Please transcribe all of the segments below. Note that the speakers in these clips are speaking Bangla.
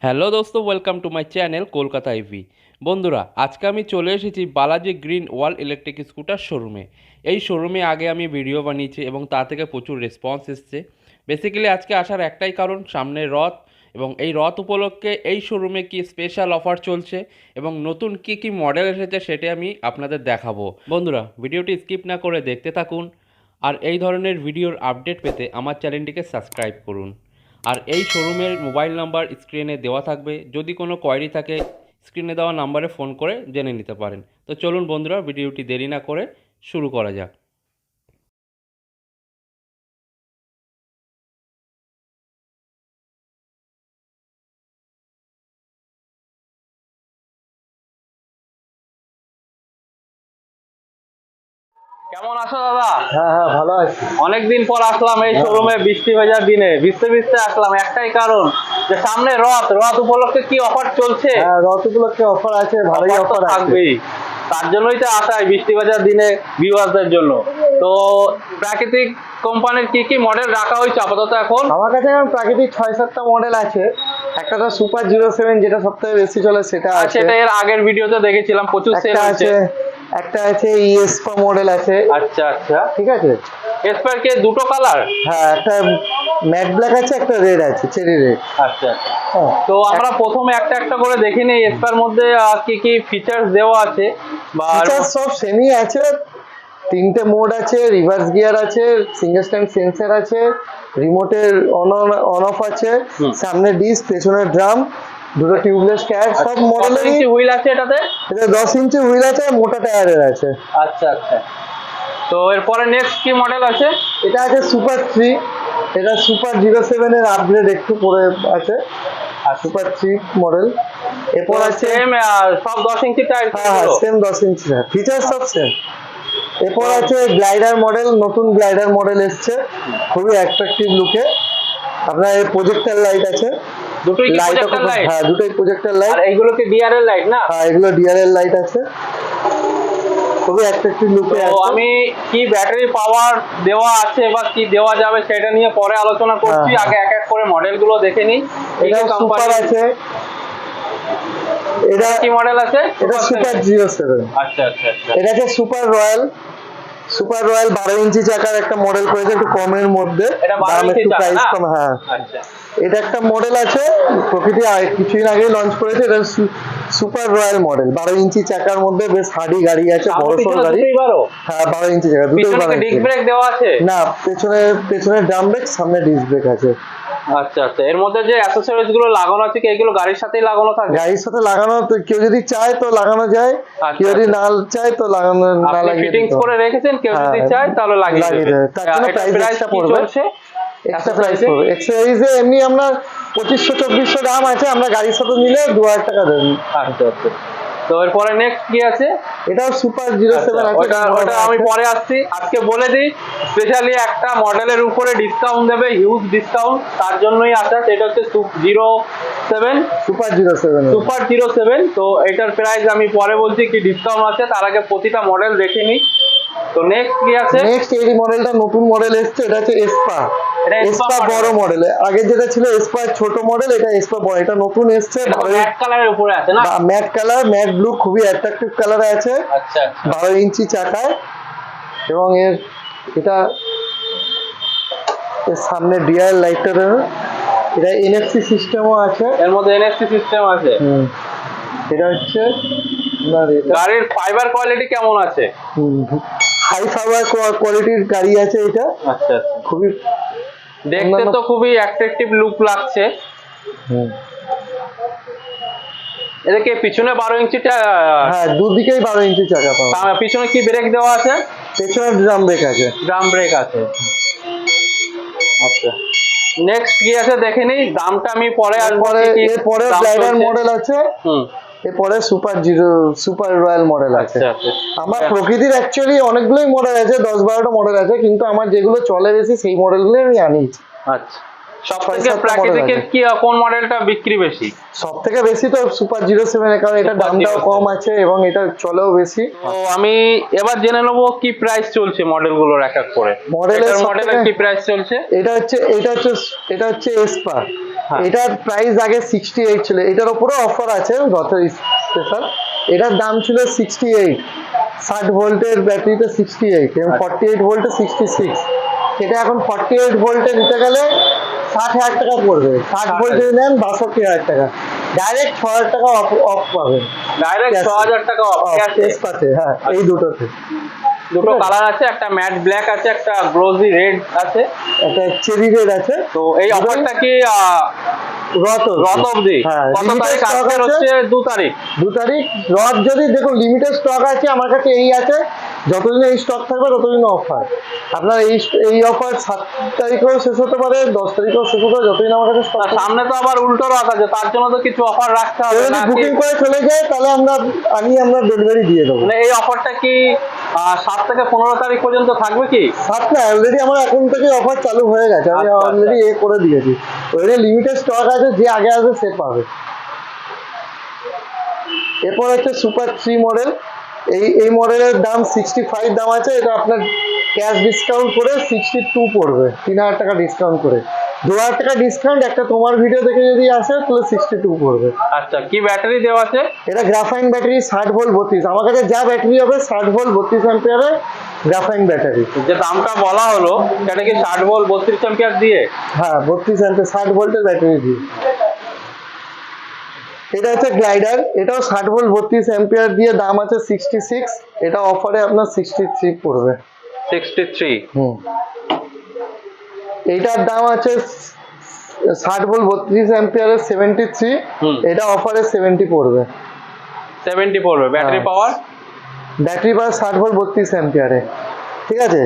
হ্যালো দোস্ত, welcome to my channel Kolkata EV. বন্ধুরা, আজকে আমি চলে এসেছি বালাজি গ্রিন ওয়াল ইলেকট্রিক স্কুটার শোরুমে। এই শোরুমে আগে আমি ভিডিও বানিয়েছি এবং তা থেকে প্রচুর রেসপন্স এসছে। বেসিক্যালি আজকে আসার একটাই কারণ, সামনে রথ, এবং এই রথ উপলক্ষে এই শোরুমে কি স্পেশাল অফার চলছে এবং নতুন কি কি মডেল এসেছে সেটা আমি আপনাদের দেখাবো। বন্ধুরা, ভিডিওটি স্কিপ না করে দেখতে থাকুন, আর এই ধরনের ভিডিওর আপডেট পেতে আমার চ্যানেলটিকে সাবস্ক্রাইব করুন। আর এই শোরুমের মোবাইল নাম্বার স্ক্রিনে দেওয়া থাকবে, যদি কোনো কোয়ারি থাকে স্ক্রিনে দেওয়া নাম্বারে ফোন করে জেনে নিতে পারেন। তো চলুন বন্ধুরা, ভিডিওটি দেরি না করে শুরু করা যাক। কেমন আছো দাদা? হ্যাঁ হ্যাঁ, ভালো আছি। অনেকদিন পর আসলাম এই শোরুমে, বৃষ্টি ভেজার দিনে ভিজতে ভিজতে আসলাম। একটাই কারণ যে সামনে রথ উপলক্ষে কি অফার চলছে? হ্যাঁ, রথ উপলক্ষে অফার আছে, ভালোই অফার থাকবেই। তার জন্যই তো আসাই বৃষ্টি ভেজার দিনে ভিউয়ারদের জন্য। তো প্রাকৃতিক কোম্পানির কি কি মডেল রাখা হয়েছে আপাতত এখন? আমার কাছে এখন প্রাকৃতিক 6-7টা মডেল আছে। একটা তো সুপার 07 যেটা সবথেকে বেশি চলে, সেটা আছে। সেটা এর আগের ভিডিওতে দেখেছিলাম, প্রচুর সেল হচ্ছে। একটা আছে ইএসপা মডেল আছে। আচ্ছা আচ্ছা, ঠিক আছে। এসপার কে দুটো কালার? হ্যাঁ, একটা ম্যাট ব্ল্যাক আছে, একটা রেড আছে, চেরি রেড। আচ্ছা আচ্ছা। তো আমরা প্রথমে একটা একটা করে দেখে নিই এসপার মধ্যে কি কি ফিচার্স দেওয়া আছে। বা ফিচার্স সব সেমই আছে। 3টে মোড আছে, রিভার্স গিয়ার আছে, সিঙ্গেল স্ট্যান্ড সেন্সর আছে, রিমোটের অন অফ আছে, সামনে ডিস্ক, পেছনে ড্রাম, দুটো টিউবলেস টায়ার, সব মডেলের। ইঞ্চি হুইল আছে এটাতে? এটা 10 ইঞ্চি হুইল আছে, মোটা টায়ারের আছে। আচ্ছা আচ্ছা। তো এরপরে নেক্সট কি মডেল আছে? এটা আছে সুপার 3। এটা সুপার 07 এর আপগ্রেড একটু করে আছে, আর সুপার 3 মডেল। এরপর আছে সেম সব 10 ইঞ্চি টায়ার? হ্যাঁ, সেম 10 ইঞ্চি, ফিচার সব সেম। এরপর আছে গ্লাইডার মডেল, নতুন গ্লাইডার মডেল এসছে, খুবই অ্যাট্রাকটিভ লুকে। আপনার এই প্রজেক্টর লাইট আছে, দুটোই কি প্রজেক্টর লাইট? হ্যাঁ, দুটোই প্রজেক্টর লাইট। আর এইগুলো কি ডিআরএল লাইট না? হ্যাঁ, এগুলো ডিআরএল লাইট আছে, খুবই অ্যাট্রাকটিভ লুকে আছে। তো আমি কি ব্যাটারি পাওয়ার দেওয়া আছে বা কি দেওয়া যাবে সেটা নিয়ে পরে আলোচনা করছি। আগে এক এক করে মডেলগুলো দেখে নিই। এটা সুপার আছে। এটা কি মডেল আছে? এটা সুপার 07। আচ্ছা আচ্ছা আচ্ছা। এটা আছে সুপার রয়্যাল। সুপার রয়্যাল 12 ইঞ্চি চাকার একটা মডেল করেছে, একটু কমের মধ্যে, দাম একটু প্রাইস কম। হ্যাঁ, আচ্ছা। এটা একটা মডেল আছে, প্রকৃতি কিছুদিন আগে লঞ্চ করেছে। এটা সুপার রয়্যাল মডেল, 12 ইঞ্চি চাকার মধ্যে, বেশ হার্ডি গাড়ি আছে, বড় সড় গাড়ি। হ্যাঁ, 12 ইঞ্চি চাকা, দুটোই 12 ইঞ্চি। ডিস্ক ব্রেক দেওয়া আছে? না, পেছনে ড্রাম ব্রেক, সামনে ডিস্ক ব্রেক আছে। আচ্ছা আচ্ছা। এর মধ্যে যে অ্যাকসেসরিজ গুলো লাগানো আছে কি এগুলো গাড়ির সাথেই লাগানো থাকে? গাড়ির সাথে লাগানো, তো কেউ যদি চায় তো লাগানো যায়, কেউ যদি না চায় তো লাগানো না লাগিয়ে ফিটিংস করে রেখেছেন, কেউ যদি চায় তাহলে লাগিয়ে দেবে। তার জন্য প্রাইস এক্সট্রা পড়বে। এক্সট্রা প্রাইস পড়বে। এক্সেসরিজে এমনি আমরা 2500-2400 দাম আছে, আমরা গাড়ির সাথে নিলে 2000 টাকা দেবেন। আচ্ছা আচ্ছা। তো এরপরে নেক্সট কি আছে? এটাও সুপার 07 আছে। ওটা আমি পরে আসছি। আজকে বলে দিই, স্পেশালি একটা মডেলের উপরে ডিসকাউন্ট দেবে, হিউজ ডিসকাউন্ট, তার জন্যই আসা। সেটা হচ্ছে 07 সুপার 07। সুপার 07। তো এটার প্রাইস আমি পরে বলছি কি ডিসকাউন্ট আছে, তার আগে প্রতিটা মডেল দেখে নিই। তো নেক্সট কি আছে? নেক্সট এই মডেলটা নতুন মডেল এসেছে, এটা হচ্ছে এসপা। এসপা বড় মডেল। আগে যেটা ছিল এসপা ছোট মডেল, এটা এসপা বড়। এটা নতুন এসেছে, ম্যাট কালারের উপরে আছে না? ম্যাট কালার, ম্যাট ব্লু, খুবই অ্যাট্রাকটিভ কালারে আছে। আচ্ছা। 12 ইঞ্চি চাকায়, এবং এটা সামনে ডিআর লাইটার, এটা এনএফসি সিস্টেমও আছে। এর মধ্যে এনএফসি সিস্টেম আছে। এটা হচ্ছে গাড়ির ফাইবার কোয়ালিটি কেমন আছে? হাই ফাইবার কোয়ালিটির গাড়ি আছে এটা। আচ্ছা আচ্ছা। খুবই দেখতে তো খুবই অ্যাট্রাকটিভ লুক লাগছে। এদিকে পিছনে 12 ইঞ্চিটা? হ্যাঁ, দুদিকেই 12 ইঞ্চি চাকা পাবে। পিছনে কি ব্রেক দেওয়া আছে? পেছনে ড্রাম ব্রেক আছে। ড্রাম ব্রেক আছে। আচ্ছা। নেক্সট কি আছে দেখে নিই, দামটা আমি পরে আসবো। এরপরে গ্লাইডার মডেল আছে। এরপরে সুপার রয়্যাল মডেল আছে। আমার প্রকৃতির অ্যাকচুয়ালি অনেকগুলোই মডেল আছে, 10-12টা মডেল আছে, কিন্তু আমার যেগুলো চলে বেশি সেই মডেলগুলো আমি আনি। আচ্ছা। সবথেকে প্রাকৃতিকের কি কোন মডেলটা বিক্রি বেশি? সবথেকে বেশি তো সুপার 07, কারণ এটা দামটাও কম আছে এবং এটা চলেও বেশি। তো আমি এবার জেনে নেবো কি প্রাইস চলছে মডেলগুলোর এক এক করে। মডেলের কি প্রাইস চলছে? এটা হচ্ছে এসপা। হ্যাঁ। এটার প্রাইস আগে 68 ছিল, এটার উপরে অফার আছে রথের স্পেশাল। এটার দাম ছিল 68, 60 ভোল্টের ব্যাটারিতে 68 এবং 48 ভোল্টে 66। সেটা এখন 48 ভোল্টে নিতে গেলে 60,000 টাকা পড়বে। 60 ভোল্ট যদি নেন 62,000 টাকা, ডাইরেক্ট 6,000 টাকা অফ পাবেন। ডাইরেক্ট 6,000 টাকা অফ ক্যাশে। পাচ্ছে, হ্যাঁ, এই দুটোতে। দুটো কালার আছে, একটা ম্যাট ব্ল্যাক আছে, একটা গ্লোসি রেড আছে, একটা চেরি রেড আছে। তো এই অফারটা কি রথ অবধি? হ্যাঁ, কত limited তারিখ? stock আজকের আছে। হচ্ছে 2 তারিখ। 2 তারিখ রথ। যদি দেখুন লিমিটেড স্টক আছে, আমার কাছে এই আছে, যতদিন এই স্টক থাকবে ততদিন অফার। আপনার এই অফার 7 তারিখেও শেষ হতে পারে, 10 তারিখেও শেষ হতে পারে, যতদিন আমার কাছে স্টক। সামনে তো আবার উল্টো রথ আছে, তার জন্য তো কিছু অফার রাখতে হবে যদি নাকি? বুকিং করে চলে যায় তাহলে আমরা ডেলিভারি দিয়ে দেবো। মানে এই অফারটা কি 7 থেকে 15 তারিখ পর্যন্ত থাকবে কি? 7 না, অলরেডি আমার এখন থেকে অফার চালু হয়ে গেছে, আমি আচ্ছা, অলরেডি করে দিয়েছি। ওইটা লিমিটেড স্টক আছে, যে আগে আসবে সে পাবে। এরপর হচ্ছে সুপার 3 মডেল। এই মডেলের দাম 65 দাম আছে। এটা আপনার ক্যাশ ডিসকাউন্ট করে 62 পড়বে, 3,000 টাকা ডিসকাউন্ট করে। 2,000 টাকা ডিসকাউন্ট একটা তোমার ভিডিও দেখে যদি আসে তাহলে 62 পড়বে। আচ্ছা, কি ব্যাটারি দেওয়া আছে? এটা গ্রাফাইন ব্যাটারি, 60 ভোল্ট 32। আমার কাছে যা ব্যাটারি হবে 60 ভোল্ট 32 অ্যাম্পিয়ারের গ্রাফাইন ব্যাটারি। যে দামটা বলা হলো সেটা কি 60 ভোল্ট 32 অ্যাম্পিয়ার দিয়ে? হ্যাঁ, 32 অ্যাম্পিয়ার 60 ভোল্টের ব্যাটারি দিয়ে। এটা হচ্ছে গ্লাইডার, এটাও 60 ভোল্ট 32 অ্যাম্পিয়ার দিয়ে, দাম আছে 66। এটা অফারে আপনার 63 পড়বে। 63। এইটার দাম আছে 60 ভোল্ট 32 অ্যাম্পিয়ারের 73। এটা অফারে 70 পড়বে। 70 পড়বে। Battery power? Battery power 60 volt 32 অ্যাম্পিয়ারে, ঠিক আছে।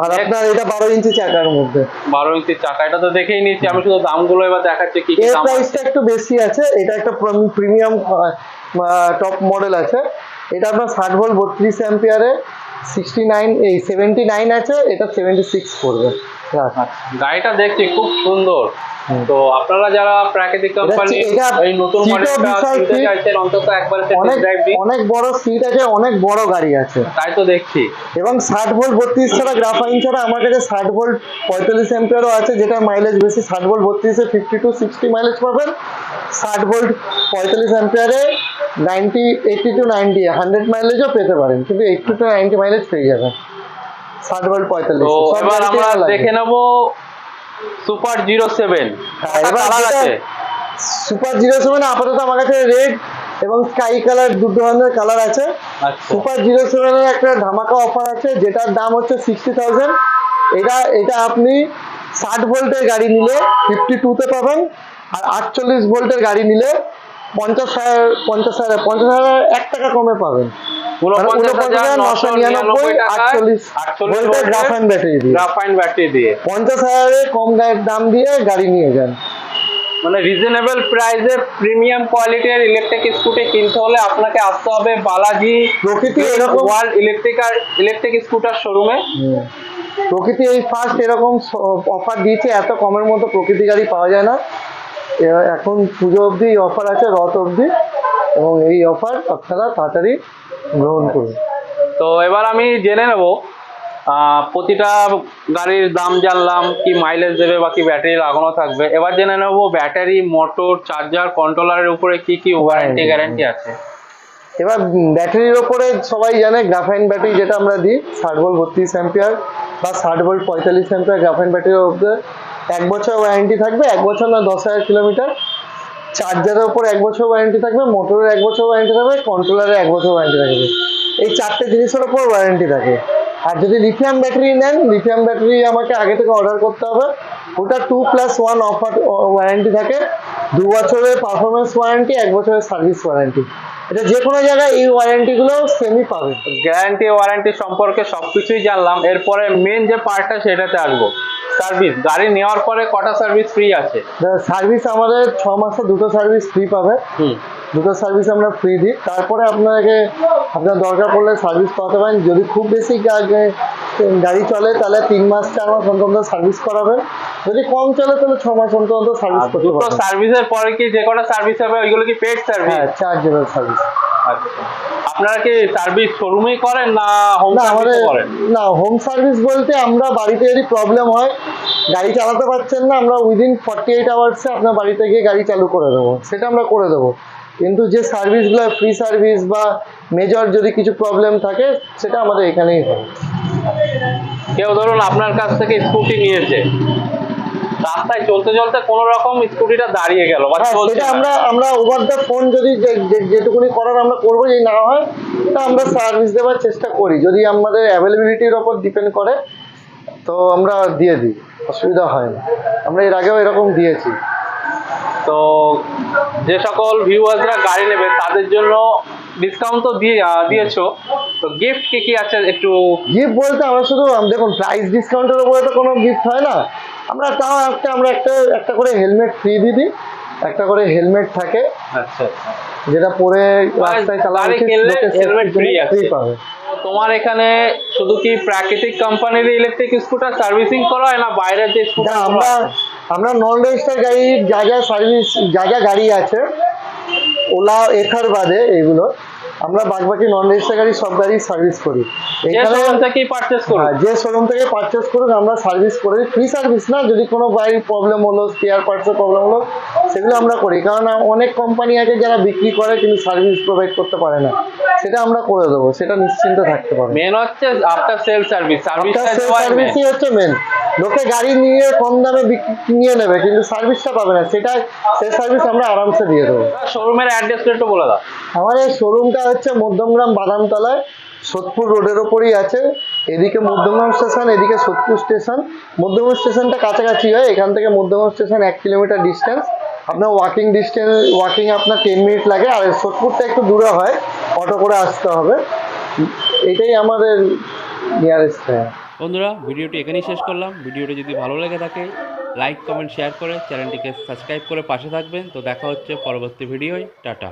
আর আপনার এটা 12 ইঞ্চি চাকার মধ্যে। 12 ইঞ্চি চাকা, এটা তো দেখেই নিয়েছি আমি, শুধু দামগুলো এবার দেখাচ্ছি কি কি এর দাম আছে। প্রাইসটা একটু বেশি আছে, এটা একটা প্রিমিয়াম টপ মডেল আছে। এটা আপনার 60 ভোল্ট 32 অ্যাম্পিয়ারে 79 আছে, এটা 76 পড়বে। গাড়িটা দেখছি খুব সুন্দর। তো আপনারা যারা প্রাকৃতিক কোম্পানি এই নতুন মডেলটা কিনতে চাইছেন, অন্তত একবার টেস্ট ড্রাইভ দিন। অনেক বড় সিট আছে, অনেক বড় গাড়ি আছে, তাই তো দেখছি। এবং 60 ভোল্ট 32 ছাড়া, গ্রাফাইন ছাড়া আমার কাছে 60 ভোল্ট 45 অ্যাম্পিয়ারও আছে, যেটা মাইলেজ বেশি। 60 ভোল্ট 32 এ 50 to 60 মাইলেজ পাবেন। 60 ভোল্ট 45 অ্যাম্পিয়ারে 80 to 90 100 মাইলেজও পেতে পারেন, কিন্তু 80 to 90 মাইলেজ পেয়ে যাবেন 60 ভোল্ট 45। তো এবার আমরা দেখে নেব সুপার 07। কালার আছে সুপার 07 আপাতত আমার কাছে রেড এবং স্কাই কালার, দু ধরনের কালার আছে। সুপার 07 এর একটা ধামাকা অফার আছে, যেটার দাম হচ্ছে 60,000। এটা আপনি 60 ভোল্টের গাড়ি নিলে 52 তে পাবেন, আর 48 ভোল্টের গাড়ি নিলে 50,000 1 টাকা কমে পাবেন। 49,999 48 গ্রাফাইন ব্যাটারি দিয়ে 50,000 কম দাম দিয়ে গাড়ি নিয়ে যান। মানে রিজনেবল প্রাইসে প্রিমিয়াম কোয়ালিটির ইলেকট্রিক স্কুটি কিনতে হলে আপনাকে আসতে হবে বালাজি প্রকৃতি এরকম ওয়ার্ল্ড ইলেকট্রিক স্কুটার শোরুমে। প্রকৃতি এই ফার্স্ট এরকম অফার দিয়েছে, এত কমের মতো প্রকৃতি গাড়ি পাওয়া যায় না। এখন পুজো অবধি অফার আছে, রথ অবধি, এবং এই অফার আপনারা তাড়াতাড়ি গ্রহণ করুন। তো এবার আমি জেনে নেব প্রতিটা গাড়ির দাম জানলাম, কি মাইলেজ দেবে বা কি ব্যাটারি লাগানো থাকবে। এবার জেনে নেব ব্যাটারি, মোটর, চার্জার, কন্ট্রোলারের উপরে কি কি ওয়ারেন্টি গ্যারান্টি আছে। এবার ব্যাটারির ওপরে সবাই জানে গ্রাফাইন ব্যাটারি যেটা আমরা দিই 60 ভোল্ট 32 অ্যাম্পিয়ার বা 60 ভোল্ট 45 অ্যাম্পিয়ার গ্রাফাইন ব্যাটারির উপরে 1 বছর ওয়ারেন্টি থাকবে, 1 বছর না 10,000 কিলোমিটার। চার্জারের উপর 1 বছর ওয়ারেন্টি থাকবে, মোটরের 1 বছর ওয়ারেন্টি থাকবে, কন্ট্রোলারের 1 বছর ওয়ারেন্টি থাকবে। এই 4টে জিনিসের উপর ওয়ারেন্টি থাকে। আর যদি লিথিয়াম ব্যাটারি নেন, লিথিয়াম ব্যাটারি আমাকে আগে থেকে অর্ডার করতে হবে। ওটা 2+1 অফার ওয়ারেন্টি থাকে, 2 বছরের পারফরমেন্স ওয়ারেন্টি, 1 বছরের সার্ভিস ওয়ারেন্টি। এটা যে কোনো জায়গায় এই ওয়ারেন্টিগুলো সেমই পাবে। গ্যারান্টি ওয়ারেন্টি সম্পর্কে সবকিছুই জানলাম। এরপরে মেন যে পার্টটা সেটাতে আসবো, সার্ভিস। গাড়ি নেওয়ার পরে কটা সার্ভিস ফ্রি আছে? সার্ভিস আমাদের 6 মাসে 2টো সার্ভিস ফ্রি পাবে। 2টো সার্ভিস আমরা ফ্রি দিই। তারপরে আপনার দরকার পড়লে সার্ভিস পাঠাতে পারেন। যদি খুব বেশি গাড়ি চলে তাহলে 3 মাস 4 মাস অন্তত সার্ভিস করাবেন। যদি কম চলে তাহলে 6 মাস অন্তত সার্ভিস করতে পারবেন। সার্ভিসের পরে কি যে কটা সার্ভিস হবে ওইগুলো কি পেড সার্ভিস? হ্যাঁ, চার্জেবল সার্ভিস। আচ্ছা, আপনারা কি সার্ভিস শোরুমেই করেন না হোম না আমাদের সার্ভিস করেন? না, হোম সার্ভিস বলতে আমরা বাড়িতে যদি প্রবলেম হয়, গাড়ি চালাতে পারছেন না, আমরা উইদিন 48 আওয়ার্সে আপনার বাড়িতে গিয়ে গাড়ি চালু করে দেবো, সেটা আমরা করে দেবো। কিন্তু যে সার্ভিসগুলো ফ্রি সার্ভিস বা মেজর যদি কিছু প্রবলেম থাকে, সেটা আমাদের এখানেই হয়। কেউ ধরুন আপনার কাছ থেকে স্কুটি নিয়েছে, রাস্তায় চলতে চলতে কোনো রকম স্কুটিটা দাঁড়িয়ে গেল বা হ্যাঁ, চলছে সেটা না। আমরা ওভার দ্য ফোন যদি যেটুকুনি করার আমরা করবো, যদি না হয় তা আমরা সার্ভিস দেওয়ার চেষ্টা করি, যদি আমাদের অ্যাভেলেবিলিটির ওপর ডিপেন্ড করে তো আমরা দিয়ে দিই, অসুবিধা হয় না। আমরা এর আগেও এরকম দিয়েছি। তো যে সকল ভিউয়ার্সরা গাড়ি নেবে তাদের জন্য ডিসকাউন্ট তো দিয়েছো, তো গিফট কি কি আছে একটু? গিফট বলতে আমরা শুধু দেখুন, প্রাইস ডিসকাউন্টের উপরে তো কোনো গিফট হয় না, আমরা তাও আমরা একটা করে হেলমেট ফ্রি দিই, একটা করে হেলমেট থাকে আচ্ছা, যেটা পরে রাস্তায় চালানো গাড়ি কিনলে হেলমেট ফ্রি আছে। তোমার এখানে শুধু কি প্রাকৃতিক কোম্পানির ইলেকট্রিক স্কুটার সার্ভিসিং করা হয় না বাইরের যে না, স্কুটার? আমরা নন রেজিস্টার গাড়ির যা সার্ভিস, যা গাড়ি আছে, ওলা এথার বাদে এইগুলো আমরা বাকি নন রেজিস্টার গাড়ি সব গাড়ি সার্ভিস করি এখানে। যে শোরুম থেকে পারচেস করুন আমরা সার্ভিস করি, ফ্রি সার্ভিস না, যদি কোনো গাড়ির প্রবলেম হলো, স্পেয়ার পার্টসের প্রবলেম হলো, সেগুলো আমরা করি। কারণ অনেক কোম্পানি আছে যারা বিক্রি করে কিন্তু সার্ভিস প্রোভাইড করতে পারে না, সেটা আমরা করে দেবো, সেটা নিশ্চিন্ত থাকতে পারবে। মেন হচ্ছে আফটার সেল সার্ভিস, সার্ভিসই হচ্ছে মেন। লোকে গাড়ি নিয়ে কম দামে নিয়ে নেবে কিন্তু সার্ভিসটা পাবে না, সেই সার্ভিস আমরা আরামসে দিয়ে দেবো। শোরুমের অ্যাড্রেসটা একটু বলে দাও। আমাদের শোরুমটা হচ্ছে মধ্যমগ্রাম বাদামতলায়, সোদপুর রোডের ওপরই আছে। এদিকে মধ্যমগ্রাম স্টেশন, এদিকে সোদপুর স্টেশন। মধ্যমগ্রাম স্টেশনটা কাছাকাছি হয়, এখান থেকে মধ্যমগ্রাম স্টেশন 1 কিলোমিটার ডিস্টেন্স। আপনার ওয়াকিং আপনার 10 মিনিট লাগে, আর সোদপুরটা একটু দূরে হয়, অটো করে আসতে হবে। এটাই আমাদের নিয়ারেস্ট হয়। বন্ধুরা, ভিডিওটি এখানেই শেষ করলাম। ভিডিওটি যদি ভালো লেগে থাকে লাইক কমেন্ট শেয়ার করে চ্যানেলটিকে সাবস্ক্রাইব করে পাশে থাকবেন। তো দেখা হচ্ছে পরবর্তী ভিডিওয়। টাটা।